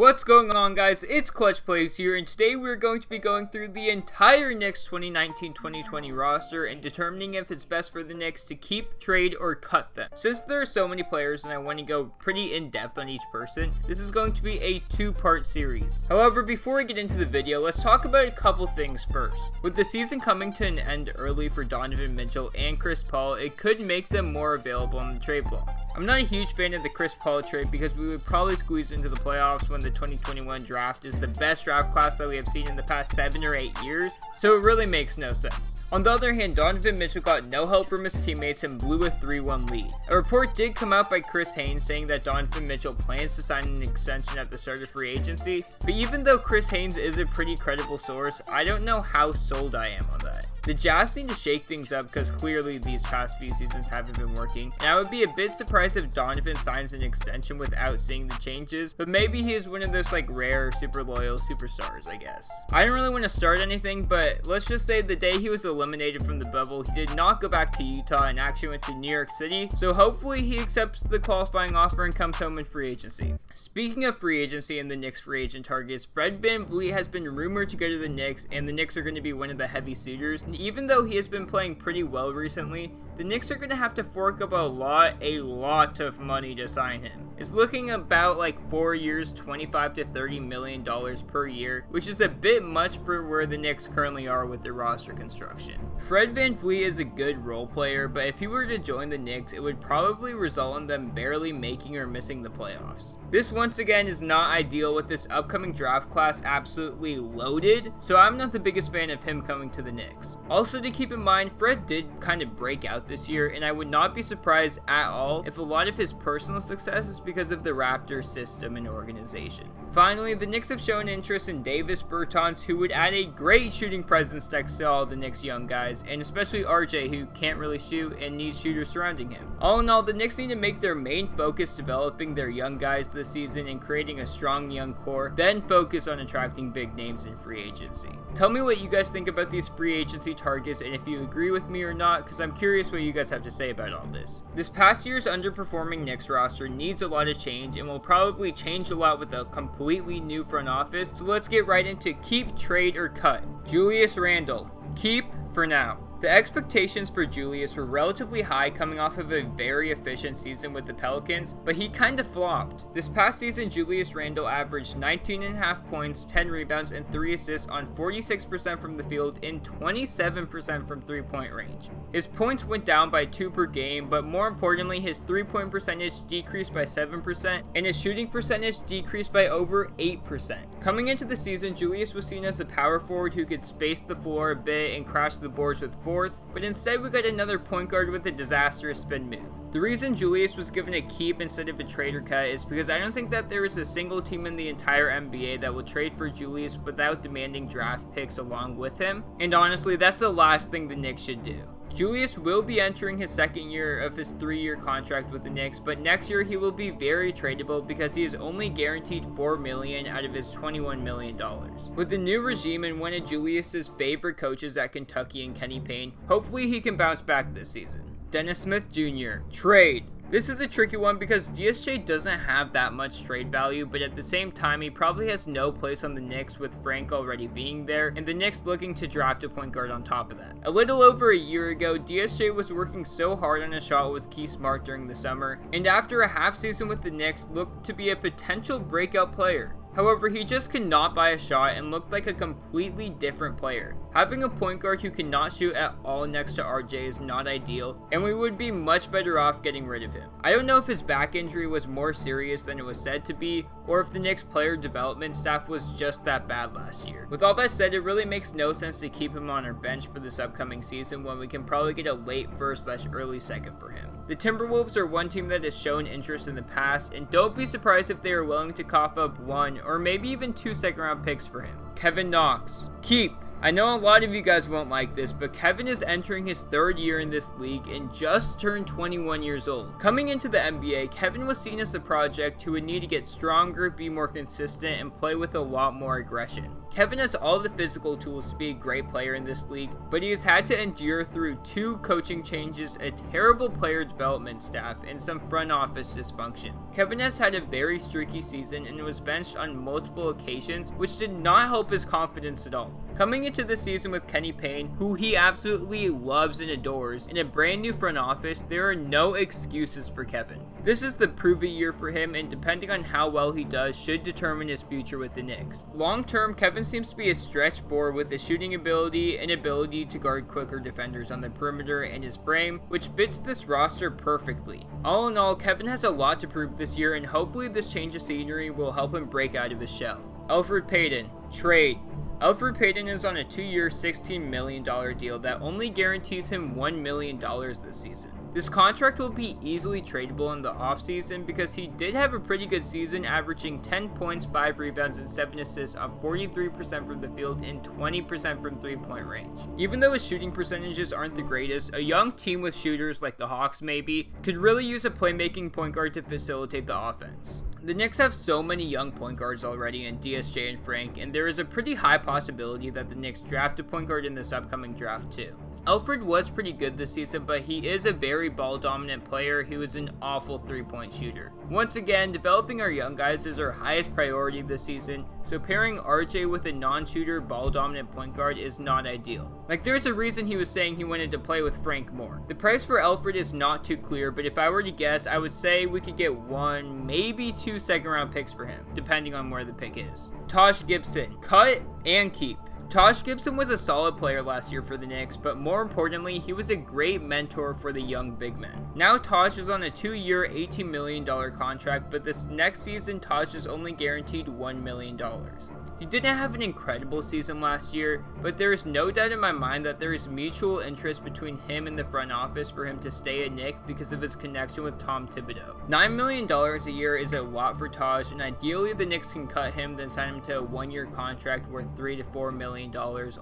What's going on, guys? It's Clutch Plays here, and today we're going to be going through the entire Knicks 2019-2020 roster and determining if it's best for the Knicks to keep, trade, or cut them. Since there are so many players and I want to go pretty in-depth on each person, this is going to be a two-part series. However, before I get into the video, let's talk about a couple things first. With the season coming to an end early for Donovan Mitchell and Chris Paul, it could make them more available on the trade block. I'm not a huge fan of the Chris Paul trade because we would probably squeeze into the playoffs when the 2021 draft is the best draft class that we have seen in the past 7 or 8 years, so it really makes no sense. On the other hand, Donovan Mitchell got no help from his teammates and blew a 3-1 lead. A report did come out by Chris Haynes saying that Donovan Mitchell plans to sign an extension at the start of free agency, but even though Chris Haynes is a pretty credible source, I don't know how sold I am on that. The Jazz need to shake things up because clearly these past few seasons haven't been working, and I would be a bit surprised if Donovan signs an extension without seeing the changes, but maybe he is one of those rare, super loyal superstars, I guess. I don't really want to start anything, but let's just say the day he was eliminated from the bubble, he did not go back to Utah and actually went to New York City, so hopefully he accepts the qualifying offer and comes home in free agency. Speaking of free agency and the Knicks free agent targets, Fred VanVleet has been rumored to go to the Knicks, and the Knicks are going to be one of the heavy suitors. And even though he has been playing pretty well recently, the Knicks are going to have to fork up a lot of money to sign him. It's looking about 4 years, $25 to $30 million per year, which is a bit much for where the Knicks currently are with their roster construction. Fred VanVleet is a good role player, but if he were to join the Knicks, it would probably result in them barely making or missing the playoffs. This once again is not ideal with this upcoming draft class absolutely loaded, so I'm not the biggest fan of him coming to the Knicks. Also to keep in mind, Fred did kind of break out this year, and I would not be surprised at all if a lot of his personal success is because of the Raptors system and organization. Finally, the Knicks have shown interest in Davis Bertans, who would add a great shooting presence next to all the Knicks young guys, and especially RJ, who can't really shoot and needs shooters surrounding him. All in all, the Knicks need to make their main focus developing their young guys this season and creating a strong young core, then focus on attracting big names in free agency. Tell me what you guys think about these free agency targets and if you agree with me or not, because I'm curious what you guys have to say about all this. This past year's underperforming Knicks roster needs a lot of change and will probably change a lot with a completely new front office, so let's get right into keep, trade, or cut. Julius Randle. Keep for now. The expectations for Julius were relatively high coming off of a very efficient season with the Pelicans, but he kinda flopped. This past season, Julius Randle averaged 19.5 points, 10 rebounds, and 3 assists on 46% from the field and 27% from 3-point range. His points went down by 2 per game, but more importantly, his 3-point percentage decreased by 7%, and his shooting percentage decreased by over 8%. Coming into the season, Julius was seen as a power forward who could space the floor a bit and crash the boards with force, but instead we got another point guard with a disastrous spin move. The reason Julius was given a keep instead of a trade or cut is because I don't think that there is a single team in the entire NBA that will trade for Julius without demanding draft picks along with him, and honestly, that's the last thing the Knicks should do. Julius will be entering his second year of his 3-year contract with the Knicks, but next year he will be very tradable because he is only guaranteed $4 million out of his $21 million. With the new regime and one of Julius's favorite coaches at Kentucky and Kenny Payne, hopefully he can bounce back this season. Dennis Smith Jr. Trade. This is a tricky one because DSJ doesn't have that much trade value, but at the same time, he probably has no place on the Knicks with Frank already being there, and the Knicks looking to draft a point guard on top of that. A little over a year ago, DSJ was working so hard on a shot with Keith Smart during the summer, and after a half season with the Knicks, looked to be a potential breakout player. However, he just could not buy a shot and looked like a completely different player. Having a point guard who cannot shoot at all next to RJ is not ideal, and we would be much better off getting rid of him. I don't know if his back injury was more serious than it was said to be, or if the Knicks player development staff was just that bad last year. With all that said, it really makes no sense to keep him on our bench for this upcoming season when we can probably get a late first/early second for him. The Timberwolves are one team that has shown interest in the past, and don't be surprised if they are willing to cough up 1 or maybe even 2 second-round picks for him. Kevin Knox. Keep. I know a lot of you guys won't like this, but Kevin is entering his third year in this league and just turned 21 years old. Coming into the NBA, Kevin was seen as a project who would need to get stronger, be more consistent, and play with a lot more aggression. Kevin has all the physical tools to be a great player in this league, but he has had to endure through 2 coaching changes, a terrible player development staff, and some front office dysfunction. Kevin has had a very streaky season and was benched on multiple occasions, which did not help his confidence at all. Coming into the season with Kenny Payne, who he absolutely loves and adores, in a brand new front office, there are no excuses for Kevin. This is the prove it year for him, and depending on how well he does, should determine his future with the Knicks. Long term, Kevin seems to be a stretch 4 with his shooting ability and ability to guard quicker defenders on the perimeter and his frame, which fits this roster perfectly. All in all, Kevin has a lot to prove this year, and hopefully this change of scenery will help him break out of his shell. Alfred Payne, trade. Alfred Payne is on a 2-year, $16 million deal that only guarantees him $1 million this season. This contract will be easily tradable in the offseason because he did have a pretty good season, averaging 10 points, 5 rebounds, and 7 assists on 43% from the field and 20% from 3-point range. Even though his shooting percentages aren't the greatest, a young team with shooters like the Hawks maybe could really use a playmaking point guard to facilitate the offense. The Knicks have so many young point guards already in DSJ and Frank, and there is a pretty high possibility that the Knicks draft a point guard in this upcoming draft too. Alfred was pretty good this season, but he is a very ball-dominant player who is an awful 3-point shooter. Once again, developing our young guys is our highest priority this season, so pairing RJ with a non-shooter, ball-dominant point guard is not ideal. Like, there's a reason he was saying he wanted to play with Frank more. The price for Alfred is not too clear, but if I were to guess, I would say we could get 1, maybe 2 second-round picks for him, depending on where the pick is. Taj Gibson, cut and keep. Taj Gibson was a solid player last year for the Knicks, but more importantly, he was a great mentor for the young big men. Now Taj is on a 2-year, $18 million contract, but this next season Taj is only guaranteed $1 million. He didn't have an incredible season last year, but there is no doubt in my mind that there is mutual interest between him and the front office for him to stay a Knick because of his connection with Tom Thibodeau. $9 million a year is a lot for Taj, and ideally the Knicks can cut him, then sign him to a 1-year contract worth $3 to $4 million,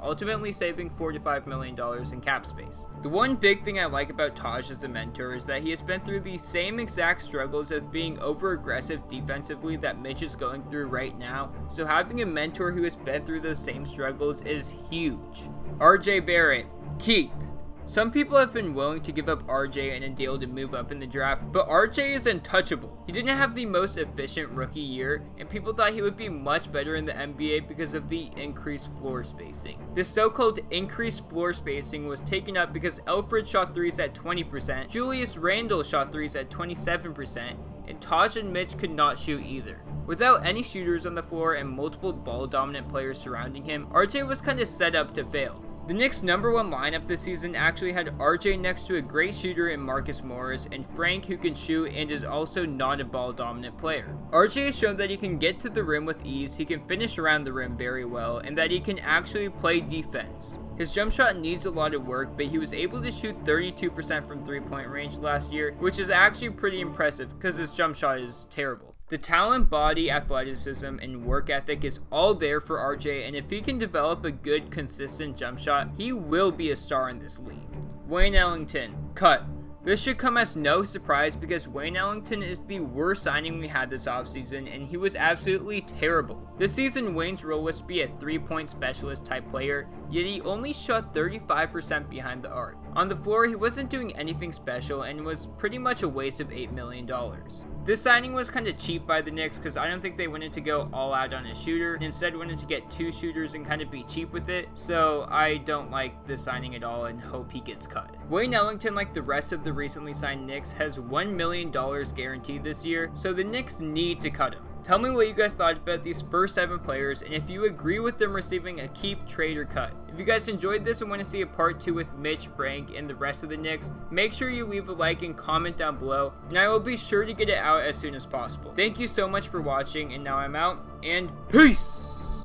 ultimately saving $4 to $5 million in cap space. The one big thing I like about Taj as a mentor is that he has been through the same exact struggles of being over-aggressive defensively that Mitch is going through right now, so having a mentor who has been through those same struggles is huge. RJ Barrett, keep. Some people have been willing to give up RJ in a deal to move up in the draft, but RJ is untouchable. He didn't have the most efficient rookie year, and people thought he would be much better in the NBA because of the increased floor spacing. This so-called increased floor spacing was taken up because Alfred shot threes at 20%, Julius Randle shot threes at 27%, and Taj and Mitch could not shoot either. Without any shooters on the floor and multiple ball-dominant players surrounding him, RJ was kind of set up to fail. The Knicks' number 1 lineup this season actually had RJ next to a great shooter in Marcus Morris and Frank, who can shoot and is also not a ball-dominant player. RJ has shown that he can get to the rim with ease, he can finish around the rim very well, and that he can actually play defense. His jump shot needs a lot of work, but he was able to shoot 32% from 3-point range last year, which is actually pretty impressive because his jump shot is terrible. The talent, body, athleticism, and work ethic is all there for RJ, and if he can develop a good, consistent jump shot, he will be a star in this league. Wayne Ellington, cut. This should come as no surprise because Wayne Ellington is the worst signing we had this offseason, and he was absolutely terrible. This season, Wayne's role was to be a 3-point specialist type player, yet he only shot 35% behind the arc. On the floor, he wasn't doing anything special and was pretty much a waste of $8 million. This signing was kind of cheap by the Knicks because I don't think they wanted to go all out on a shooter, and instead wanted to get 2 shooters and kind of be cheap with it, so I don't like this signing at all and hope he gets cut. Wayne Ellington, like the rest of the recently signed Knicks, has $1 million guaranteed this year, so the Knicks need to cut him. Tell me what you guys thought about these first 7 players, and if you agree with them receiving a keep, trade, or cut. If you guys enjoyed this and want to see a part 2 with Mitch, Frank, and the rest of the Knicks, make sure you leave a like and comment down below, and I will be sure to get it out as soon as possible. Thank you so much for watching, and now I'm out, and peace!